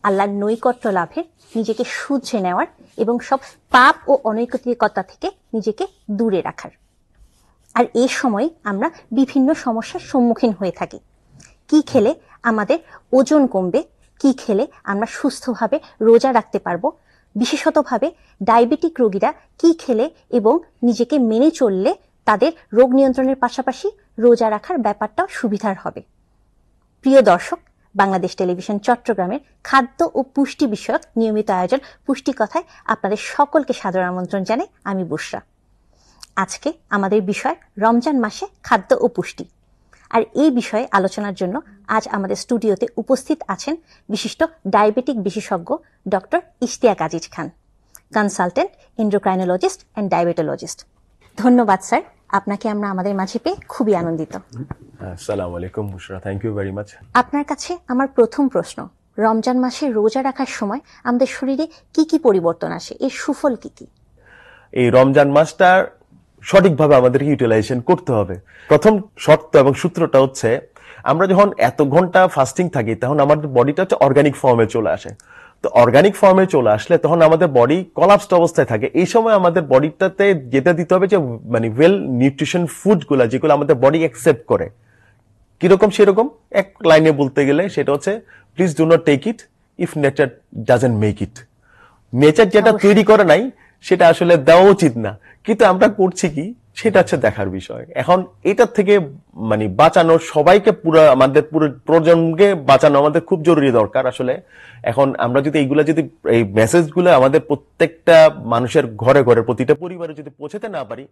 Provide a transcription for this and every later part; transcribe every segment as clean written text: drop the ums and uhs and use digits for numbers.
আল্লাহর নৈকট্য লাভের, নিজেকে শুধরে নেওয়ার এবং সব পাপ ও অনৈতিকতা থেকে নিজেকে দূরে রাখার। আর এই সময় আমরা বিভিন্ন সমস্যার সম্মুখীন হয়ে থাকি। কি খেলে আমাদের ওজন কমবে, কি খেলে আমরা সুস্থভাবে রোজা রাখতে পারবো, বিশেষতভাবে ডায়াবেটিক রোগীরা কি খেলে এবং নিজেকে মেনে চললে তাদের রোগ নিয়ন্ত্রণের পাশাপাশি রোজা রাখার ব্যাপারটাও সুবিধার হবে। প্রিয় দর্শক, বাংলাদেশ টেলিভিশন চট্টগ্রামের খাদ্য ও পুষ্টি বিষয়ক নিয়মিত আয়োজন পুষ্টি কথায় আপনাদের সকলকে সাদর আমন্ত্রণ জানাই আমি বুশরা। আজকে আমাদের বিষয় রমজান মাসে খাদ্য ও পুষ্টি। আর এই বিষয়ে আলোচনার জন্য আজ আমাদের স্টুডিওতে উপস্থিত আছেন বিশিষ্ট ডায়াবেটিক বিশেষজ্ঞ doctor Ishtiaq Aziz Khan, consultant endocrinologist and diabetologist. ধন্যবাদ স্যার, আপনাকে আমরা আমাদের মাঝে পেয়ে খুবই আনন্দিত। আসসালামু আলাইকুম বুশরা, থ্যাংক ইউ ভেরি মাচ। আপনার কাছে আমার প্রথম প্রশ্ন, রমজান মাসে রোজা রাখার সময় আমাদের শরীরে কি কি পরিবর্তন আসে, এর সুফল কি কি? এই রমজান মাসটা সঠিকভাবে আমাদের ইউটিলাইজেশন করতে হবে। প্রথম শর্ত এবং সূত্রটা হচ্ছে, আমরা যখন এত ঘন্টা ফাস্টিং থাকি তখন আমাদের বডিটা হচ্ছে অর্গানিক ফর্মে চলে আসে। তো অর্গানিক ফর্মে চলে আসলে তখন আমাদের বডি কলাপসড অবস্থায় থাকে। এই সময় আমাদের বডিটাতে যেটা দিতে হবে যে মানে ওয়েল নিউট্রিশন ফুড গুলা, যেগুলো আমাদের বডি অ্যাকসেপ্ট করে। কিরকম সেরকম এক লাইনে বলতে গেলে সেটা হচ্ছে, please do not take it if nature doesn't make it. Nature যেটা তৈরি করে নাই সেটা আসলে দেওয়া উচিত না, কিন্তু আমরা করছি কি সেটা হচ্ছে দেখার বিষয়। এখন এটার থেকে মানে বাঁচানো, সবাইকে পুরো আমাদের পুরো প্রজন্মকে বাঁচানো আমাদের খুব জরুরি দরকার আসলে। এখন আমরা যদি এইগুলা যদি এই মেসেজগুলো আমাদের প্রত্যেকটা মানুষের ঘরে ঘরে প্রতিটা পরিবারে যদি পৌঁছাতে না পারি,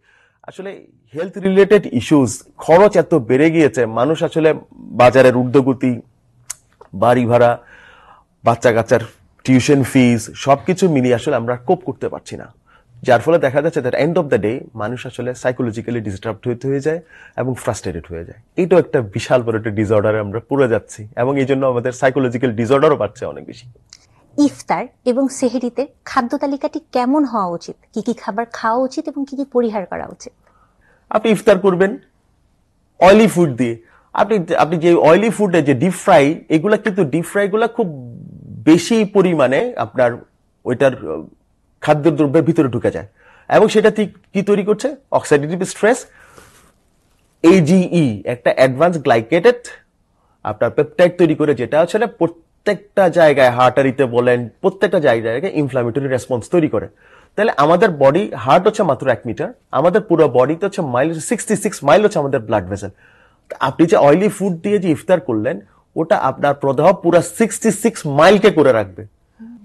আসলে হেলথ রিলেটেড ইস্যুস, খরচ এত বেড়ে গিয়েছে, মানুষ আসলে বাজারের ঊর্ধ্বগতি, বাড়ি ভাড়া, বাচ্চা কাচ্চার টিউশন ফিস সবকিছু মিলিয়ে আসলে আমরা কোপ করতে পারছি না। যার ফলে দেখা যাচ্ছে that end of the day মানুষ আসলে সাইকোলজিক্যালি ডিস্টার্বড হয়ে যায় এবং ফ্রাস্ট্রেটেড হয়ে যায়। এটাও একটা বিশাল বড় একটা ডিসঅর্ডারে আমরা পড়ে যাচ্ছি এবং এই জন্য আমাদের সাইকোলজিক্যাল ডিসঅর্ডারও বাড়ছে অনেক বেশি। ইফতার এবং সেহরিতে খাদ্য তালিকাটি কেমন হওয়া উচিত? কি কি খাবার খাওয়া উচিত এবং কি কি পরিহার করা উচিত? আপনি ইফতার করবেন অয়েলি ফুড দিয়ে। আপনি যে অয়েলি ফুডে যে ডিপ ফ্রাই, এগুলা কিন্তু ডিপ ফ্রাই গুলা খুব বেশি পরিমাণে আপনার ওইটার খাদ্যদ্রব্যের ভিতরে ঢুকে যায় এবং সেটা কি তৈরি করছে? অক্সিডেটিভ স্ট্রেস, AGE, একটা অ্যাডভান্স গ্লাইকেটেড আপনার পেপটাইড তৈরি করে, যেটা আসলে প্রত্যেকটা জায়গায় হার্টারিতে বলেন প্রত্যেকটা জায়গায় ইনফ্লামেটরি রেসপন্স তৈরি করে। তাহলে আমাদের বডি, হার্ট হচ্ছে মাত্র 1 মিটার, আমাদের পুরো বডিতে হচ্ছে 66 মাইল হচ্ছে আমাদের ব্লাড ভেসেল। আপনি যে অয়েলি ফুড দিয়ে যে ইফতার করলেন, ওটা আপনার প্রদাহ পুরো 66 মাইলকে করে রাখবে।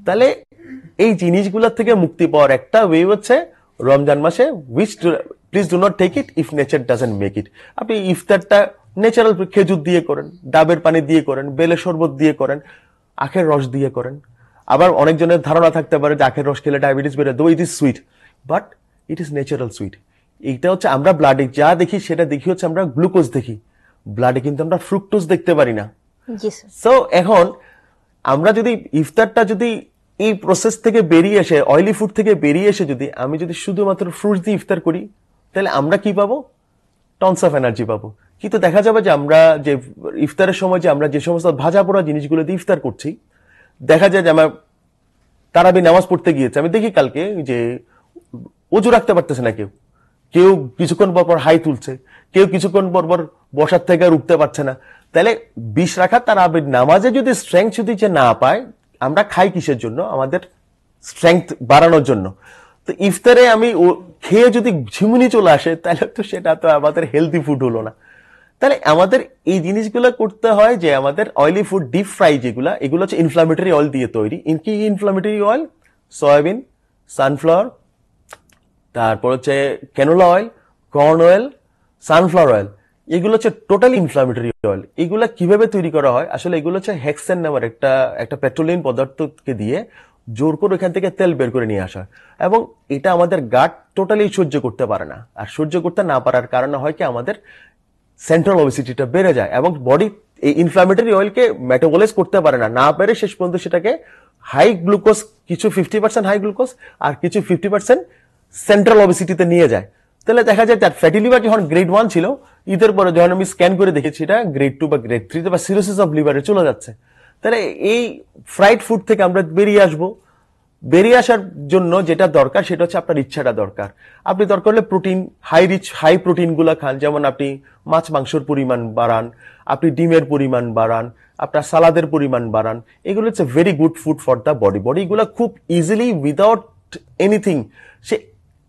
তাহলে এই জিনিসগুলোর থেকে মুক্তি পাওয়ার একটা ওয়ে হচ্ছে রমজান মাসে, please do not take it if nature doesn't make it. আপনি ইফতারটা ন্যাচারাল খেজুর দিয়ে করেন, ডাবের পানি দিয়ে করেন, বেলের শরবত দিয়ে করেন, আখের রস দিয়ে করেন। আবার অনেকজনের ধারণা থাকতে পারে যে আখের রস খেলে ডায়াবেটিস বেড়ে, দো it is sweet, but it is natural sweet. এইটা হচ্ছে আমরা ব্লাডে যা দেখি সেটা দেখি হচ্ছে আমরা গ্লুকোজ দেখি, ব্লাডে কিন্তু আমরা ফ্রুক্টোজ দেখতে পারি না। সো এখন আমরা যদি ইফতারটা যদি এই প্রসেস থেকে বেরিয়ে এসে, অয়েলি ফুড থেকে বেরিয়ে এসে যদি আমি যদি শুধুমাত্র ফ্রুটস দিয়ে ইফতার করি, তাহলে আমরা কি পাবো? টনস অফ এনার্জি পাবো। কিন্তু দেখা যাবে যে আমরা যে ইফতারের সময় যে আমরা যে সমস্ত ভাজা পোড়া জিনিসগুলো দিয়ে ইফতার করছি, দেখা যায় যে আমার তারাবি নামাজ পড়তে গিয়েছে, আমি দেখি কালকে যে ওযু রাখতে পারতেছে না, কেউ কিছুক্ষণ পর পর হাই তুলছে, কেউ কিছুক্ষণ পর পর বসার থেকে আর উঠতে পারছে না। তাহলে 20 রাকাত তারাবির নামাজে যদি স্ট্রেংথ যদি যে না পায়, আমরা খাই কিসের জন্য? আমাদের স্ট্রেংথ বাড়ানোর জন্য। তো ইফতারে আমি খেয়ে যদি ঝিমুনি চলে আসে, তাহলে তো সেটা তো আমাদের হেলদি ফুড হলো না। তাহলে আমাদের এই জিনিসগুলো করতে হয় যে আমাদের অয়েলি ফুড, ডিপ ফ্রাই যেগুলো, এগুলো হচ্ছে ইনফ্লামেটরি অয়েল দিয়ে তৈরি। কি ইনফ্লামেটরি অয়েল? সয়াবিন, সানফ্লাওয়ার, তারপর হচ্ছে canola oil, corn oil, sunflower oil, এগুলো হচ্ছে টোটালি ইনফ্লামেটরি অয়েল। এগুলো কিভাবে তৈরি করা হয়? আসলে এগুলো হচ্ছে হেক্সেন নামের একটা পেট্রোলিয়াম পদার্থকে দিয়ে জোর করে এখান থেকে তেল বের করে নিয়ে আসা, এবং এটা আমাদের গাট টোটালি সহ্য করতে পারে না। আর সহ্য করতে না পারার কারণে হয় কি, আমাদের সেন্ট্রাল ওবেসিটিটা বেড়ে যায় এবং বডি এই ইনফ্লামেটরি অয়েলকে মেটাবলাইজ করতে পারে না, পেরে শেষ পর্যন্ত সেটাকে হাই গ্লুকোজ, কিছু 50% হাই গ্লুকোজ আর কিছু 50% সেন্ট্রাল ওবেসিটিতে নিয়ে যায়। তাহলে দেখা যায় তার ফ্যাটি লিভার যখন গ্রেড 1 ছিল, ঈদের পরে যখন আমি স্ক্যান করে দেখেছি এটা গ্রেড 2 বা গ্রেড 3 বা সিরোসিস অফ লিভারে চলে যাচ্ছে। তাহলে এই ফ্রাইড ফুড থেকে আমরা বেরিয়ে আসবো। বেরিয়ে আসার জন্য যেটা দরকার সেটা হচ্ছে আপনার ইচ্ছাটা দরকার। আপনি দরকার হলে প্রোটিন, হাই প্রোটিন গুলা খান, যেমন আপনি মাছ মাংসের পরিমাণ বাড়ান, আপনি ডিমের পরিমাণ বাড়ান, আপনার সালাদের পরিমাণ বাড়ান। এগুলো হচ্ছে very good food for the body. Body এগুলো খুব ইজিলি উইদাউট এনিথিং সে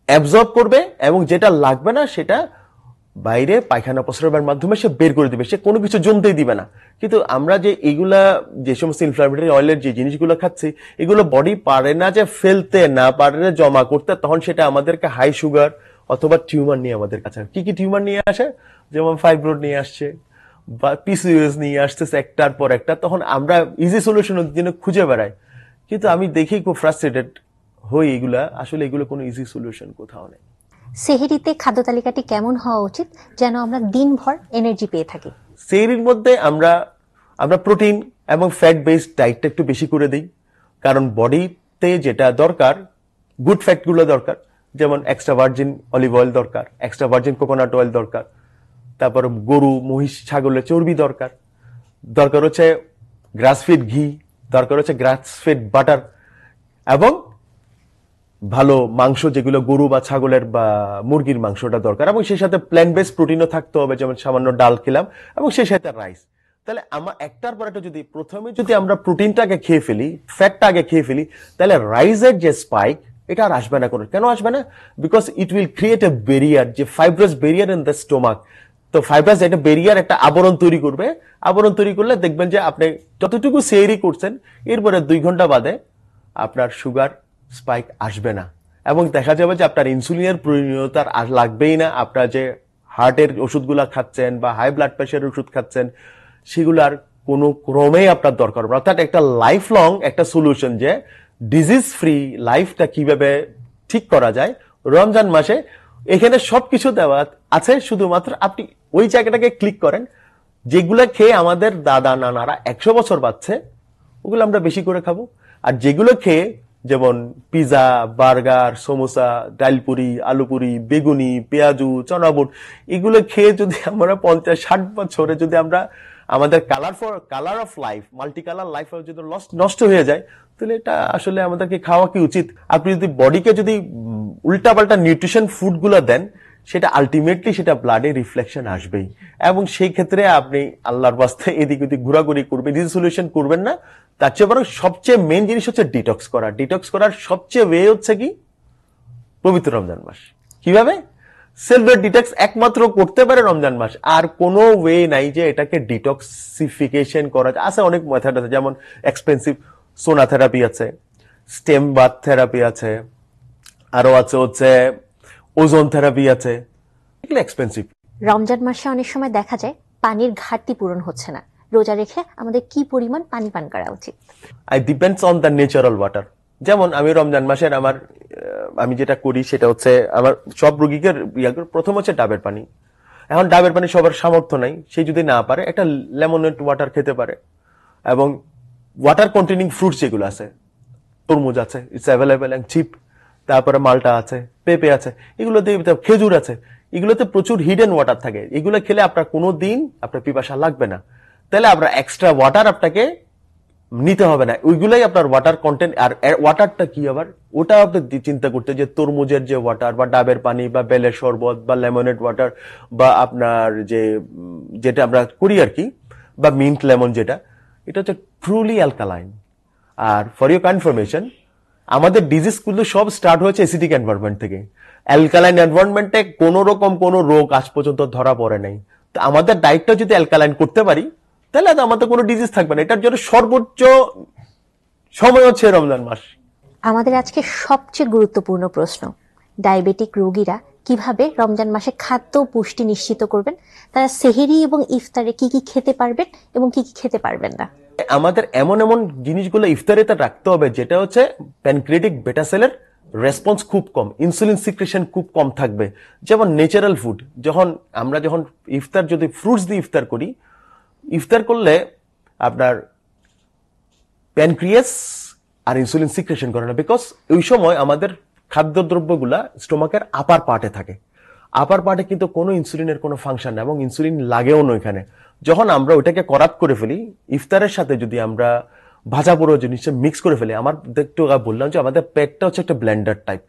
অ্যাবজর্ব করবে এবং যেটা লাগবে না সেটা বাইরে পায়খানা প্রস্রাবের মাধ্যমে সে বের করে দিবে, সে কোনো কিছু জমতেই দিবে না। কিন্তু আমরা যে এগুলা, যে সমস্ত ইনফ্লামেটরি অয়েলের যে জিনিসগুলো খাচ্ছি, এগুলো বডি পারে না যে ফেলতে, না পারে না জমা করতে, তখন সেটা আমাদেরকে হাই সুগার অথবা টিউমার নিয়ে আমাদের কাছে। কি কি টিউমার নিয়ে আসে? যেমন ফাইব্রয়েড নিয়ে আসছে বা পিসিওএস নিয়ে আসতেছে একটার পর একটা। তখন আমরা ইজি সলিউশনের জন্য খুঁজে বেড়াই, কিন্তু আমি দেখি খুব ফ্রাস্ট্রেটেড হই। আসলে এগুলো কোনো ইজি সলিউশন কোথাও নেই। সেহরিতে খাদ্য তালিকাটি কেমন হওয়া উচিত যেন আমরা দিনভর এনার্জি পেয়ে থাকি? সেহরির মধ্যে আমরা প্রোটিন এবং ফ্যাট বেসড ডায়েটটা একটু বেশি করে দিই, কারণ বডিতে যেটা দরকার, গুড ফ্যাট গুলো দরকার। যেমন এক্সট্রা ভার্জিন অলিভ অয়েল দরকার, এক্সট্রা ভার্জিন কোকোনাট অয়েল দরকার, তারপর গরু, মহিষ, ছাগলের চর্বি দরকার, দরকার হচ্ছে গ্রাস ফিড ঘি, দরকার হচ্ছে গ্রাস ফিড বাটার, এবং ভালো মাংস যেগুলো গরু বা ছাগলের বা মুরগির মাংসটা দরকার, এবং সেই সাথে প্ল্যান্ট বেসড প্রোটিনও থাকতে হবে, যেমন সামান্য ডাল খেলাম এবং সেই সাথে রাইস। তাহলে আমার একটার পর একটা প্রথমে যদি আমরা প্রোটিনটাকে খেয়ে ফেলি, ফ্যাটটা আগে খেয়ে ফেলি, তাহলে রাইসের যে স্পাইক এটা আর আসবে না। কেন আসবে না? Because it will create a barrier, যে fibrous barrier in the stomach. তো ফাইব্রাস একটা বেরিয়ার, একটা আবরণ তৈরি করবে। আবরণ তৈরি করলে দেখবেন যে আপনি যতটুকু সেহরি করছেন এরপরে 2 ঘন্টা বাদে আপনার সুগার স্পাইক আসবে না, এবং দেখা যাবে যে আপনার ইনসুলিনের প্রয়োজনীয়তা আর লাগবেই না। আপনার যে হার্টের ওষুধগুলা খাচ্ছেন বা হাই ব্লাড প্রেশারের ওষুধ খাচ্ছেন, সেগুলার কোনো ক্রমেই আপনার দরকার হবে। অর্থাৎ একটা লাইফ লং একটা সলিউশন, যে ডিজিজ ফ্রি লাইফটা কিভাবে ঠিক করা যায় রমজান মাসে, এখানে সবকিছু দেওয়া আছে। শুধুমাত্র আপনি ওই জায়গাটাকে ক্লিক করেন। যেগুলা খেয়ে আমাদের দাদা নানারা 100 বছর বাঁচছে, ওগুলো আমরা বেশি করে খাবো। আর যেগুলো খেয়ে, যেমন পিজা, বার্গার, সমোসা, ডালপুরি, আলুপুরি, বেগুনি, পেঁয়াজু, চনাবুট, এগুলো খেয়ে যদি আমরা 50-60 বছরে যদি আমরা আমাদের colour of life, multi colour life যদি নষ্ট হয়ে যায়, তাহলে এটা আসলে আমাদেরকে খাওয়া কি উচিত? আপনি যদি বডিকে যদি উল্টাপাল্টা নিউট্রিশন ফুড গুলো দেন, সেটা আলটিমেটলি সেটা ব্লাডে রিফ্লেকশন আসবেই, এবং সেই ক্ষেত্রে আপনি আল্লাহর বাস্তে এদিক ওদিক ঘোরাঘুরি করবেন, রিজলিউশন করবেন না। তার চেয়ে বরং সবচেয়ে মেইন জিনিস হচ্ছে ডিটক্স করা। ডিটক্স করার সবচেয়ে ওয়ে হচ্ছে কি? পবিত্র রমজান মাস। কিভাবে? সেলফ ডিটক্স একমাত্র করতে পারে রমজান মাস, আর কোনো ওয়ে নাই যে এটাকে ডিটক্সিফিকেশন করা যায়। আছে অনেক মেথড আছে, যেমন এক্সপেন্সিভ সোনা থেরাপি আছে, স্টেম বাথ থেরাপি আছে, আরো আছে হচ্ছে ওজোন থেরাপি আছে, এগুলো এক্সপেন্সিভ। রমজান মাসে অনেক সময় দেখা যায় পানির ঘাটতি পূরণ হচ্ছে না। রোজা রেখে আমাদের কি পরিমাণ পানি পান করা উচিত? I depends on the natural water. যেমন আমি রমজান মাসের আমি যেটা করি সেটা হচ্ছে, আমার সব রোগীকে প্রথম হচ্ছে ডাবের পানি। এখন ডাবের পানি সবার সামর্থ্য নাই, সে যদি না পারে একটা লেমনেড ওয়াটার খেতে পারে। এবং ওয়াটার কন্টেনিং ফ্রুটস যেগুলো আছে, তরমুজ আছে, ইটস অ্যাভেলেবেল এন্ড চিপ, তারপরে মালটা আছে, পেঁপে আছে, এগুলোতে খেজুর আছে, এগুলোতে প্রচুর হিডেন ওয়াটার থাকে। এগুলো খেলে আপনার কোনো দিন আপনার পিপাসা লাগবে না। তাহলে আপনার এক্সট্রা ওয়াটার আপনাকে নিতে হবে না, ওইগুলাই আপনার ওয়াটার কন্টেন্ট। আর ওয়াটারটা কি আবার, ওটা আপনি চিন্তা করতে যে তরমুজের যে ওয়াটার বা ডাবের পানি বা বেলের শরবত বা লেমনেড ওয়াটার বা আপনার যেটা আমরা করি আর কি, বা মিন্ট লেমন, যেটা এটা হচ্ছে ট্রুলি অ্যালকালাইন। আর ফর ইউর কনফার্মেশন, আমাদের ডিজিজ গুলো সব স্টার্ট হয়েছে অ্যাসিডিক এনভায়রনমেন্ট থেকে। অ্যালকালাইন এনভায়রনমেন্টে কোনো রকম কোনো রোগ আজ পর্যন্ত ধরা পড়ে নাই। তো আমাদের ডায়েটটা যদি অ্যালকালাইন করতে পারি, তাহলে আমাদের কোনো ডিজিজ থাকবে না। এটার জন্য সর্বোচ্চ সময় হচ্ছে রমজান মাস। আমাদের আজকে সবচেয়ে গুরুত্বপূর্ণ প্রশ্ন, ডায়াবেটিক রোগীরা কিভাবে রমজান মাসে খাদ্য পুষ্টি নিশ্চিত করবেন? তারা সেহরি এবং ইফতারে কি কি খেতে পারবেন এবং কি কি খেতে পারবেন না? আমাদের এমন এমন জিনিসগুলো ইফতারিতে রাখতে হবে যেটা হচ্ছে প্যানক্রিয়াটিক বেটা সেলের রেসপন্স খুব কম, ইনসুলিন সিক্রেশন খুব কম থাকবে। যেমন ন্যাচারাল ফুড, আমরা যখন ইফতার যদি ফ্রুটস দিয়ে ইফতার করি, ইফতার করলে আপনার প্যানক্রিয়াস আর ইনসুলিন সিক্রেশন করে না, বিকজ ওই সময় আমাদের খাদ্যদ্রব্যগুলা স্টোমাকের আপার পার্টে থাকে। আপার পার্টে কিন্তু কোনো ইনসুলিনের কোনো ফাংশন না এবং ইনসুলিন লাগেও না এখানে। যখন আমরা ওইটাকে করাপ্ট করে ফেলি, ইফতারের সাথে যদি আমরা ভাজা পোড়ো জিনিসটা মিক্স করে ফেলি, আমার একটু বললাম যে আমাদের পেটটা হচ্ছে একটা ব্লেন্ডার টাইপ।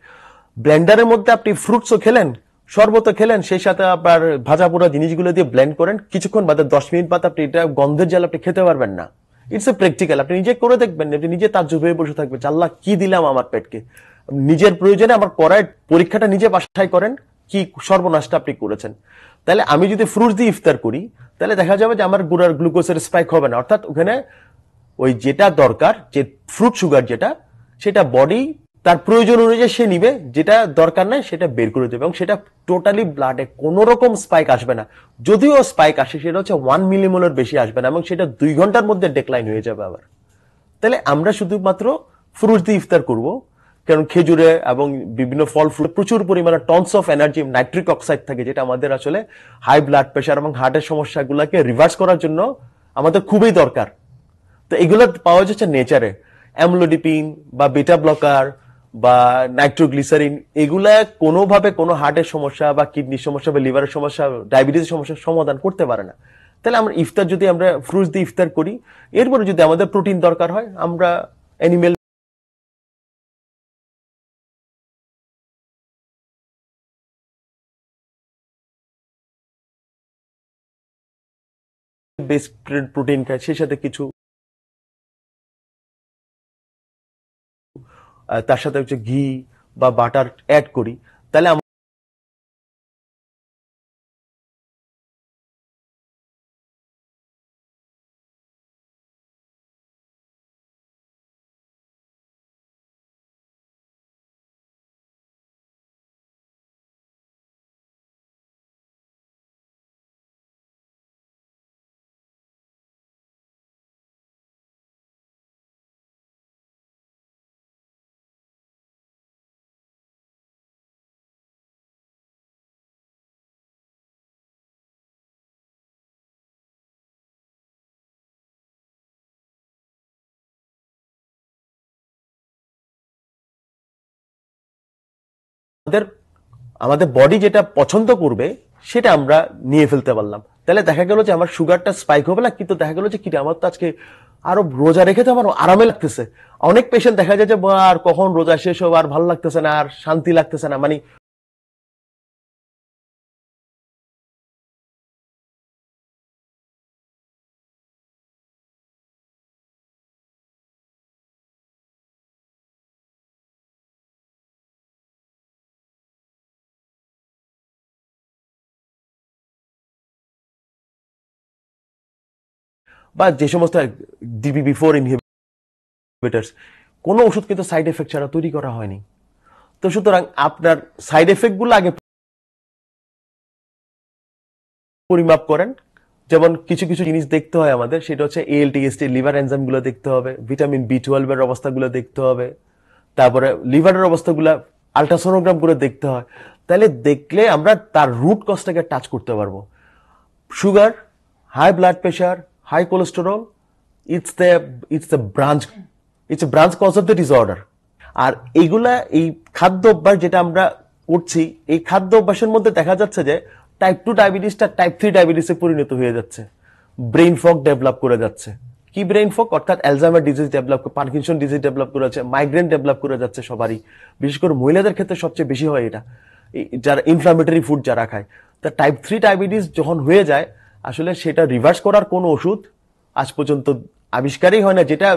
ব্লেন্ডারের মধ্যে আপনি ফ্রুটসও খেলেন, শরবতও খেলেন, সেই সাথে আবার ভাজা পোড়া জিনিসগুলো দিয়ে ব্লেন্ড করেন, কিছুক্ষণ বাদে 10 মিনিট বাদে আপনি এটা গন্ধের জাল আপনি খেতে পারবেন না। ইটস এ প্র্যাকটিক্যাল, আপনি নিজে করে দেখবেন, আপনি নিজে তাজ্জুব হয়ে বসে থাকবেন, আল্লাহ কি দিলাম আমার পেটকে। নিজের প্রয়োজনে আমার করার পরীক্ষাটা নিজে বাসায় করেন, কি সর্বনাশটা আপনি করেছেন। তাহলে আমি যদি ফ্রুটস দিয়ে ইফতার করি, তাহলে দেখা যাবে যে আমার গুড়ার গ্লুকোজের স্পাইক হবে না, অর্থাৎ ওখানে ওই যেটা দরকার, যে ফ্রুট সুগার যেটা, সেটা বডি তার প্রয়োজন অনুযায়ী সে নিবে, যেটা দরকার নাই সেটা বের করে দেবে এবং সেটা টোটালি ব্লাডে কোনো রকম স্পাইক আসবে না। যদিও স্পাইক আসে সেটা হচ্ছে 1 মিলিমোলের বেশি আসবে না এবং সেটা 2 ঘন্টার মধ্যে ডেক্লাইন হয়ে যাবে আবার। তাহলে আমরা শুধুমাত্র ফ্রুট দিয়ে ইফতার করব, কারণ খেজুরে এবং বিভিন্ন ফল ফ্রুট প্রচুর পরিমাণে tonnes of energy, nitric oxide থাকে, যেটা আমাদের আসলে হাই ব্লাড প্রেশার এবং হার্টের সমস্যাগুলোকে রিভার্স করার জন্য আমাদের খুবই দরকার। তো এগুলো পাওয়া যাচ্ছে নেচারে, অ্যামলোডিপিন বা বিটা ব্লকার বা নাইট্রোগ্লিসারিন, এগুলা কোনোভাবে কোনো হার্টের সমস্যা বা কিডনির সমস্যা বা লিভারের সমস্যা, ডায়াবেটিসের সমস্যার সমাধান করতে পারে না। তাহলে আমরা ইফতার যদি আমরা ফ্রুটস দিয়ে ইফতার করি, এরপরে যদি আমাদের প্রোটিন দরকার হয়, আমরা অ্যানিমেল বেস প্রোটিন খাই, সেই সাথে কিছু তার সাথে হচ্ছে ঘি বা বাটার অ্যাড করি, তাহলে আমাদের আমাদের বডি যেটা পছন্দ করবে সেটা আমরা নিয়ে ফেলতে পারলাম। তাহলে দেখা গেল যে আমার সুগারটা স্পাইক হবে না, কিন্তু দেখা গেল যে কি আমার তো আজকে আরো রোজা রেখে তো আমার আরামে লাগতেছে। অনেক পেশেন্ট দেখা যায় যে আর কখন রোজা শেষ হবে, আর ভালো লাগতেছে না, আর শান্তি লাগতেছে না, মানে বা যে সমস্ত DPP-4 ইনহিবিটরস, কোনো ওষুধ কিন্তু সাইড এফেক্ট ছাড়া তৈরি করা হয়নি। তো সুতরাং আপনার সাইড এফেক্ট গুলো আগে পরিমাপ করেন। যেমন কিছু কিছু জিনিস দেখতে হয় আমাদের, সেটা হচ্ছে ALT/AST লিভার এনজাইম গুলো দেখতে হবে, ভিটামিন B12 এর অবস্থাগুলো দেখতে হবে, তারপরে লিভারের অবস্থাগুলো আলট্রাসোনোগ্রাম করে দেখতে হয়। তাহলে দেখলে আমরা তার রুট কজটাকে টাচ করতে পারবো। Sugar, high blood pressure, high cholesterol, it's the branch cause of the disorder. আর এইগুলা এই খাদ্য অভ্যাস যেটা আমরা করছি, এই খাদ্য অভ্যাসের মধ্যে দেখা যাচ্ছে যে টাইপ 2 ডায়াবেটিসটা টাইপ 3 ডায়াবেটিসে পরিণত হয়ে যাচ্ছে, ব্রেইন ফগ ডেভেলপ করে যাচ্ছে। কি ব্রেইন ফগ? অর্থাৎ Alzheimer disease develop, Parkinson disease develop করে যাচ্ছে, মাইগ্রেন ডেভেলপ করে যাচ্ছে সবারই, বিশেষ করে মহিলাদের ক্ষেত্রে সবচেয়ে বেশি হয় এটা, যারা ইনফ্লামেটরি ফুড যারা খায়। তা টাইপ 3 ডায়াবেটিস যখন হয়ে যায়, আসলে সেটা রিভার্স করার কোনো ওষুধ আজ পর্যন্ত আবিষ্কারই হয় না। যেটা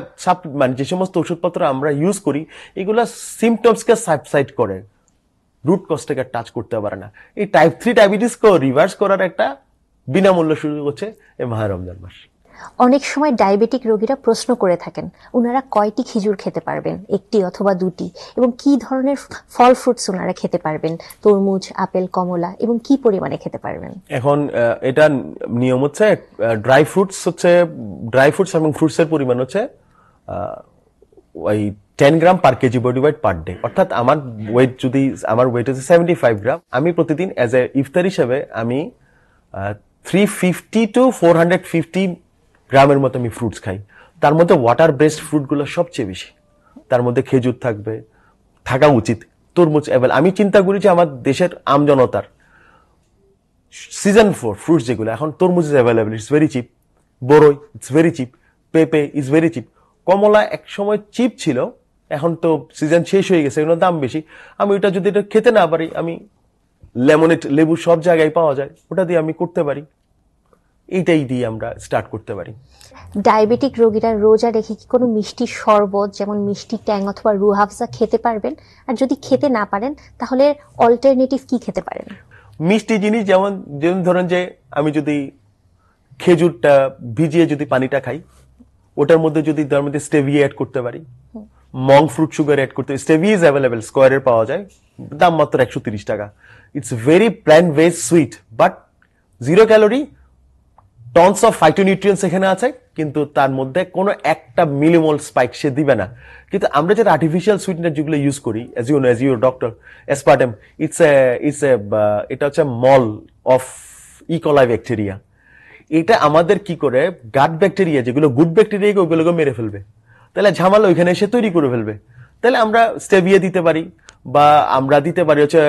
মানে যে সমস্ত ওষুধপত্র আমরা ইউজ করি, এগুলা সিমটমসকে সাবসাইড করে, রুট কজটাকে টাচ করতে পারে না। এই টাইপ 3 ডায়াবেটিসকে রিভার্স করার একটা বিনামূল্য সুযোগ হচ্ছে এই মাহে রমজান মাস। অনেক সময় ডায়াবেটিক রোগীরা প্রশ্ন করে থাকেন ওনারা কয়টি খেজুর খেতে পারবেন, একটি অথবা দুটি, এবং কি ধরনের ফল ফ্রুটস ওনারা খেতে পারবেন, তরমুজ, আপেল, কমলা, এবং কি পরিমাণে খেতে পারবেন। এখন এটা নিয়ম হচ্ছে ড্রাই ফ্রুটস এবং ফ্রুটস এর পরিমাণ হচ্ছে ওই 10 gram per KG body weight per day. অর্থাৎ আমার ওয়েট হচ্ছে 75 গ্রাম, আমি প্রতিদিন এজ এ ইফতার হিসেবে আমি 350 to 450 গ্রামের মতো আমি ফ্রুটস খাই। তার মধ্যে ওয়াটার বেসড ফ্রুট গুলো সবচেয়ে বেশি, তার মধ্যে খেজুর থাকা উচিত, তরমুজ। আমি চিন্তা করি যে আমার দেশের আমজনতার সিজন 4 ফ্রুটস যেগুলো, এখন তরমুজ is available, it's very chip, বরই ইটস ভেরি চিপ, পেঁপে ইজ ভেরি চিপ, কমলা এক সময় চিপ ছিল, এখন তো সিজন শেষ হয়ে গেছে, এগুলোর দাম বেশি। আমি ওটা যদি এটা খেতে না পারি, আমি লেমনেড, লেবু সব জায়গায় পাওয়া যায়, ওটা দিয়ে আমি করতে পারি, এইটাই দিয়ে আমরা স্টার্ট করতে পারি। ডায়াবেটিক রোগীরা রোজা রেখে কি কোনো মিষ্টি শরবত যেমন মিষ্টি ট্যাং অথবা রুহাফজা খেতে পারবেন? আর যদি খেতে না পারেন তাহলে অল্টারনেটিভ কি খেতে পারেন? মিষ্টি জিনিস যেমন যেমন ধরেন যে আমি যদি খেজুরটা ভিজিয়ে যদি পানিটা খাই, ওটার মধ্যে যদি তার মধ্যে স্টেভিয়া অ্যাড করতে পারি, মং ফ্রুট সুগার অ্যাড করতে, স্টেভিয়া ইজ অ্যাভেলেবল, স্কোয়ারের পাওয়া যায়, দাম মাত্র 130 টাকা। It's very plant based sweet, but 0 calorie, tonnes of phytonutrients এখানে আছে, কিন্তু তার মধ্যে কোনো একটা মিলিমোল স্পাইক সে দিবে না। কিন্তু আমরা যেটা আর্টিফিশিয়াল সুইটনার যেগুলো ইউজ করি, অ্যাজ ইউ ডক্টর, অ্যাসপার্টেম, এটা হচ্ছে মল অফ ইকোলাই ব্যাকটেরিয়া। এটা আমাদের কি করে গাট ব্যাকটেরিয়া, যেগুলো গুড ব্যাকটেরিয়া, ওগুলোকে মেরে ফেলবে, তাহলে ঝামেলা ওইখানে এসে তৈরি করে ফেলবে। তাহলে আমরা স্টেভিয়া দিতে পারি, বা আমরা দিতে পারি হচ্ছে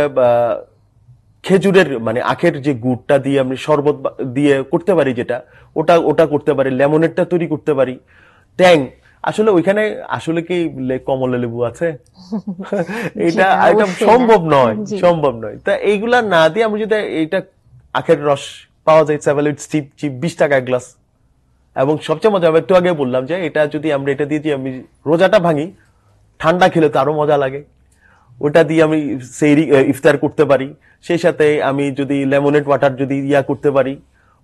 খেজুরের মানে আখের যে গুড়টা দিয়ে আমি শরবত দিয়ে করতে পারি, যেটা ওটা করতে পারি, লেমনেডটা তৈরি করতে পারি, ট্যাং। আসলে ওইখানে আসলে কি কমলা লেবু আছে? এটা সম্ভব নয়, সম্ভব নয়। তা এইগুলা না দিয়ে আমি যদি এইটা আখের রস পাওয়া যায়, চিপ চিপ 20 টাকা এক গ্লাস। এবং সবচেয়ে মজা, একটু আগে বললাম যে এটা যদি আমরা এটা দিয়ে আমি রোজাটা ভাঙি, ঠান্ডা খেলে তো আরো মজা লাগে, ওটা দিয়ে আমি সেহরি ইফতার করতে পারি, সেই সাথে আমি যদি লেমনেড ওয়াটার যদি করতে পারি,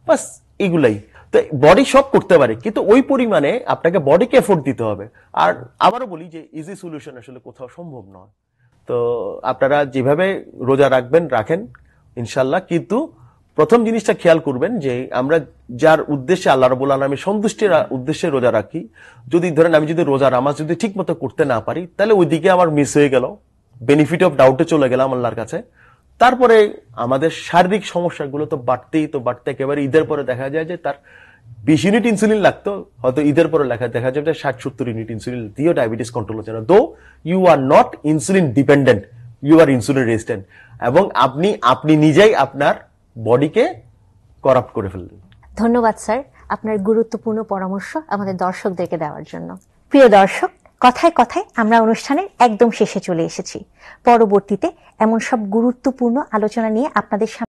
বাস এগুলাই। তো বডি সব করতে পারে, কিন্তু ওই পরিমাণে আপনাকে বডিকে এফোর্ট দিতে হবে। আর আবারও বলি যে ইজি সলিউশন আসলে কোথাও সম্ভব নয়। তো আপনারা যেভাবে রোজা রাখেন ইনশাল্লাহ, কিন্তু প্রথম জিনিসটা খেয়াল করবেন যে আমরা যার উদ্দেশ্যে আল্লাহ রাব্বুল আলামিনের সন্তুষ্টির উদ্দেশ্যে রোজা রাখি, যদি ধরেন আমি যদি রোজা নামাজ যদি ঠিক মতো করতে না পারি, তাহলে ওইদিকে আমার মিস হয়ে গেল, বেনিফিট অফ ডাউটে চলে গেলাম আল্লাহর কাছে। তারপরে আমাদের শারীরিক সমস্যাগুলো তো বাড়তে একেবারে ঈদের পরে দেখা যায় যে তার 20 ইউনিট ইনসুলিন লাগতো, হয়তো ঈদের পরে দেখা যাবে 60-70 ইউনিট ইনসুলিন দিয়েও ডায়াবেটিস কন্ট্রোল হচ্ছে না। Though you are not insulin dependent, you are insulin resistant, এবং আপনি নিজেই আপনার বডিকে করাপ্ট করে ফেললেন। ধন্যবাদ স্যার আপনার গুরুত্বপূর্ণ পরামর্শ আমাদের দর্শকদেরকে দেওয়ার জন্য। প্রিয় দর্শক, কথায় কথায় আমরা অনুষ্ঠানের একদম শেষে চলে এসেছি। পরবর্তীতে এমন সব গুরুত্বপূর্ণ আলোচনা নিয়ে আপনাদের সামনে